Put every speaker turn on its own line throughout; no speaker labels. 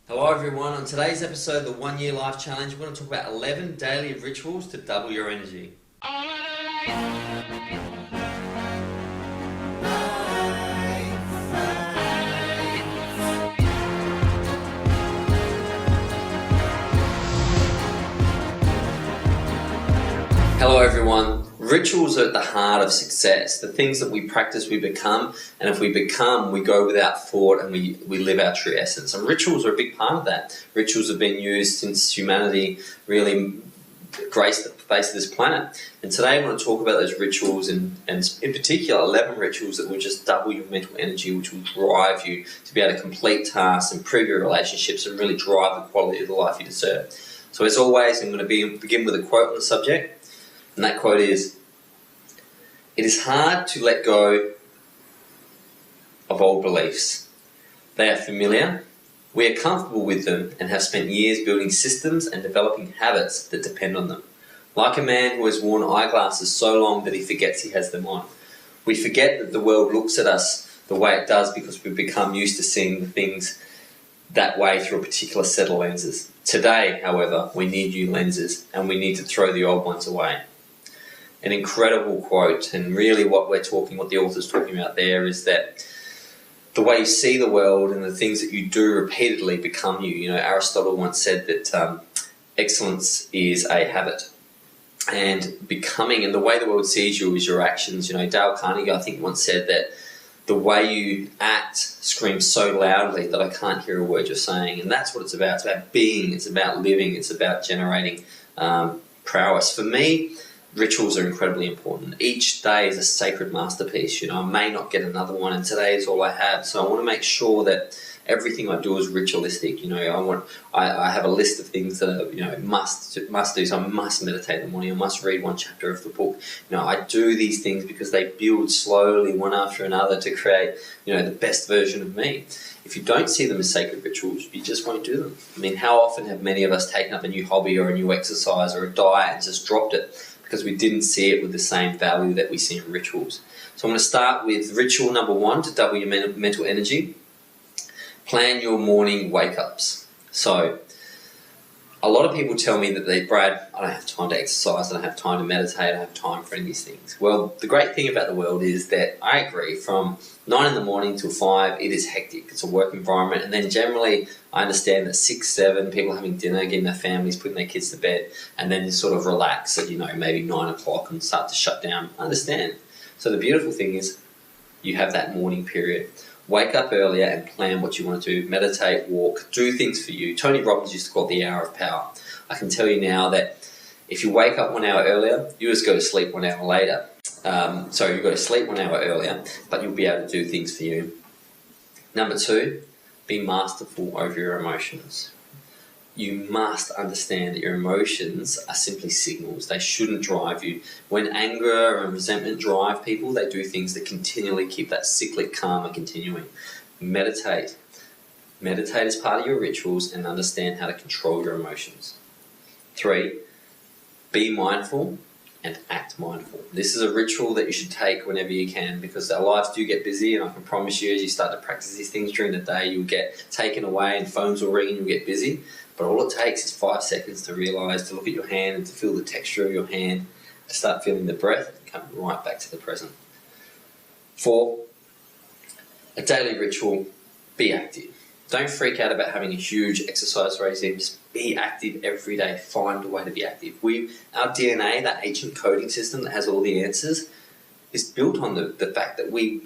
Hello everyone, on today's episode of the 1 Year Life Challenge, we're going to talk about 11 daily rituals to double your energy. Hello everyone. Rituals are at the heart of success. The things that we practice, we become, and if we become, we go without thought and we live our true essence. And rituals are a big part of that. Rituals have been used since humanity really graced the face of this planet. And today I want to talk about those rituals and in particular 11 rituals that will just double your mental energy, which will drive you to be able to complete tasks, improve your relationships, and really drive the quality of the life you deserve. So as always, I'm going to begin with a quote on the subject. And that quote is, "It is hard to let go of old beliefs. They are familiar, we are comfortable with them, and have spent years building systems and developing habits that depend on them. Like a man who has worn eyeglasses so long that he forgets he has them on. We forget that the world looks at us the way it does because we've become used to seeing the things that way through a particular set of lenses. Today, however, we need new lenses, and we need to throw the old ones away." An incredible quote, and really what the author's talking about there is that the way you see the world and the things that you do repeatedly become you. You know, Aristotle once said that excellence is a habit, and becoming and the way the world sees you is your actions. You know, Dale Carnegie, I think, once said that the way you act screams so loudly that I can't hear a word you're saying, and that's what it's about. It's about being, it's about living, it's about generating prowess. For me, rituals are incredibly important. Each day is a sacred masterpiece. You know, I may not get another one, and today is all I have. So I want to make sure that everything I do is ritualistic. You know, I have a list of things that are, you know, must do. So I must meditate in the morning. I must read one chapter of the book. You know, I do these things because they build slowly one after another to create, you know, the best version of me. If you don't see them as sacred rituals, you just won't do them. I mean, how often have many of us taken up a new hobby or a new exercise or a diet and just dropped it because we didn't see it with the same value that we see in rituals? So I'm going to start with ritual number 1 to double your mental energy. Plan your morning wake-ups. So a lot of people tell me that Brad, I don't have time to exercise, I don't have time to meditate, I don't have time for any of these things. Well, the great thing about the world is that I agree, from 9 in the morning till 5, it is hectic. It's a work environment. And then generally, I understand that 6, 7, people having dinner, getting their families, putting their kids to bed, and then you sort of relax at, you know, maybe 9 o'clock and start to shut down. I understand. So the beautiful thing is you have that morning period. Wake up earlier and plan what you want to do. Meditate, walk, do things for you. Tony Robbins used to call it the hour of power. I can tell you now that if you wake up 1 hour earlier, you just go to sleep 1 hour later. So you go to sleep 1 hour earlier, but you'll be able to do things for you. Number 2, be masterful over your emotions. You must understand that your emotions are simply signals. They shouldn't drive you. When anger and resentment drive people, they do things that continually keep that cyclic karma continuing. Meditate. Meditate as part of your rituals and understand how to control your emotions. 3, be mindful and act mindful. This is a ritual that you should take whenever you can, because our lives do get busy, and I can promise you, as you start to practice these things during the day, you'll get taken away and phones will ring and you'll get busy. But all it takes is 5 seconds to realise, to look at your hand and to feel the texture of your hand, to start feeling the breath, and come right back to the present. 4, a daily ritual, be active. Don't freak out about having a huge exercise regime. Just be active every day. Find a way to be active. Our DNA, that ancient coding system that has all the answers, is built on the fact that we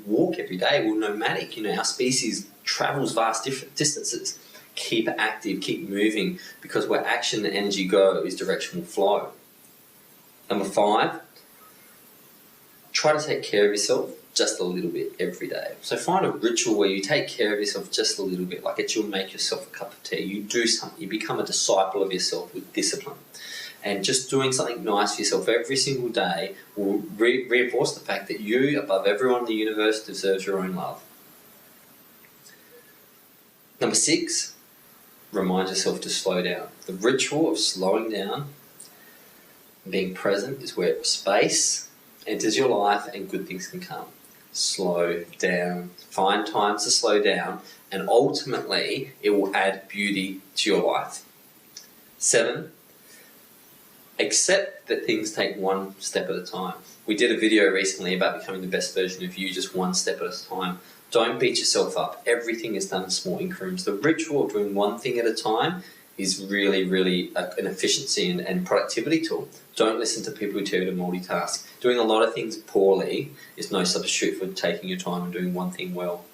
walk every day. We're nomadic. You know, our species travels vast different distances. Keep active, keep moving, because where action and energy go is directional flow. Number 5, try to take care of yourself just a little bit every day. So find a ritual where you take care of yourself just a little bit, like you'll make yourself a cup of tea. You do something, you become a disciple of yourself with discipline. And just doing something nice for yourself every single day will reinforce the fact that you, above everyone in the universe, deserves your own love. Number 6, remind yourself to slow down. The ritual of slowing down and being present is where space enters your life and good things can come. Slow down. Find times to slow down and ultimately it will add beauty to your life. 7, accept that things take one step at a time. We did a video recently about becoming the best version of you, just one step at a time. Don't beat yourself up. Everything is done in small increments. The ritual of doing one thing at a time is really, really an efficiency and productivity tool. Don't listen to people who tell you to multitask. Doing a lot of things poorly is no substitute for taking your time and doing one thing well.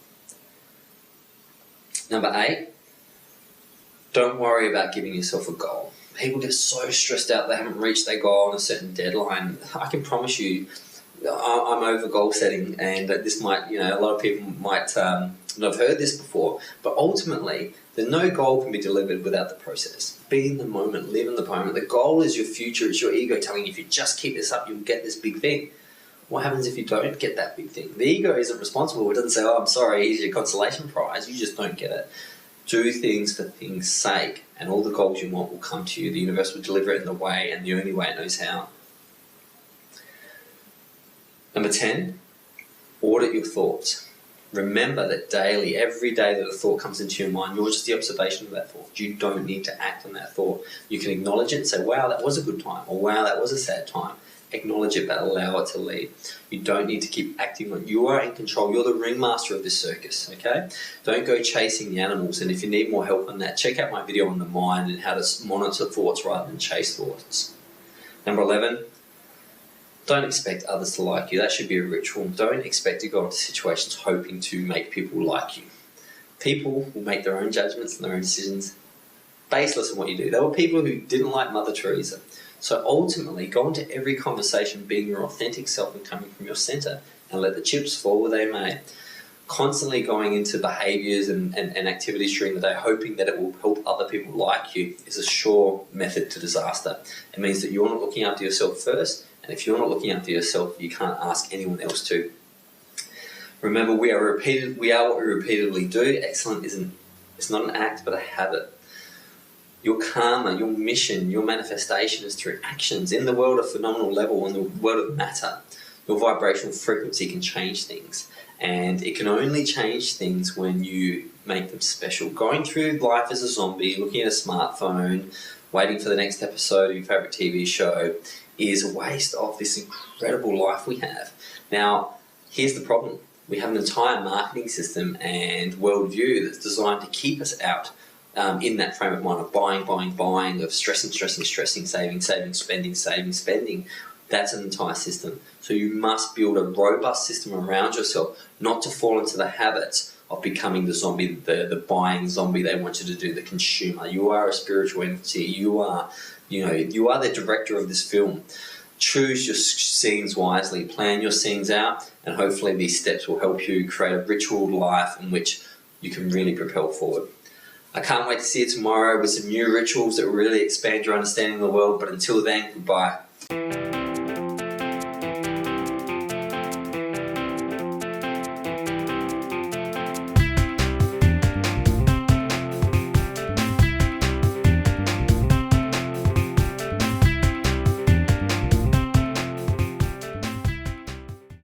Number 8, don't worry about giving yourself a goal. People get so stressed out they haven't reached their goal on a certain deadline. I can promise you, I'm over goal setting, and this might, a lot of people might not have heard this before, but ultimately, no goal can be delivered without the process. Be in the moment, live in the moment. The goal is your future. It's your ego telling you, if you just keep this up, you'll get this big thing. What happens if you don't get that big thing? The ego isn't responsible. It doesn't say, oh, I'm sorry, here's your consolation prize. You just don't get it. Do things for things' sake, and all the goals you want will come to you. The universe will deliver it in the way, and the only way it knows how. Number 10, audit your thoughts. Remember that daily, every day that a thought comes into your mind, you're just the observation of that thought. You don't need to act on that thought. You can acknowledge it and say, wow, that was a good time, or wow, that was a sad time. Acknowledge it, but allow it to lead. You don't need to keep acting on it. You are in control. You're the ringmaster of this circus, okay? Don't go chasing the animals, and if you need more help on that, check out my video on the mind and how to monitor thoughts rather than chase thoughts. Number 11, don't expect others to like you. That should be a ritual. Don't expect to go into situations hoping to make people like you. People will make their own judgments and their own decisions baseless on what you do. There were people who didn't like Mother Teresa. So ultimately, go into every conversation being your authentic self and coming from your center, and let the chips fall where they may. Constantly going into behaviors and activities during the day hoping that it will help other people like you is a sure method to disaster. It means that you're not looking after yourself first, and if you're not looking after yourself, you can't ask anyone else to. Remember, we are what we repeatedly do. Excellence it's not an act, but a habit. Your karma, your mission, your manifestation is through actions in the world of phenomenal level, in the world of matter. Your vibrational frequency can change things, and it can only change things when you make them special. Going through life as a zombie, looking at a smartphone, waiting for the next episode of your favourite TV show is a waste of this incredible life we have. Now, here's the problem. We have an entire marketing system and worldview that's designed to keep us out in that frame of mind of buying, of stressing, saving, spending. That's an entire system. So you must build a robust system around yourself, not to fall into the habits of becoming the zombie, the buying zombie they want you to do, the consumer. You are a spiritual entity. You are the director of this film. Choose your scenes wisely, plan your scenes out, and hopefully these steps will help you create a ritual life in which you can really propel forward. I can't wait to see you tomorrow with some new rituals that will really expand your understanding of the world, but until then, goodbye.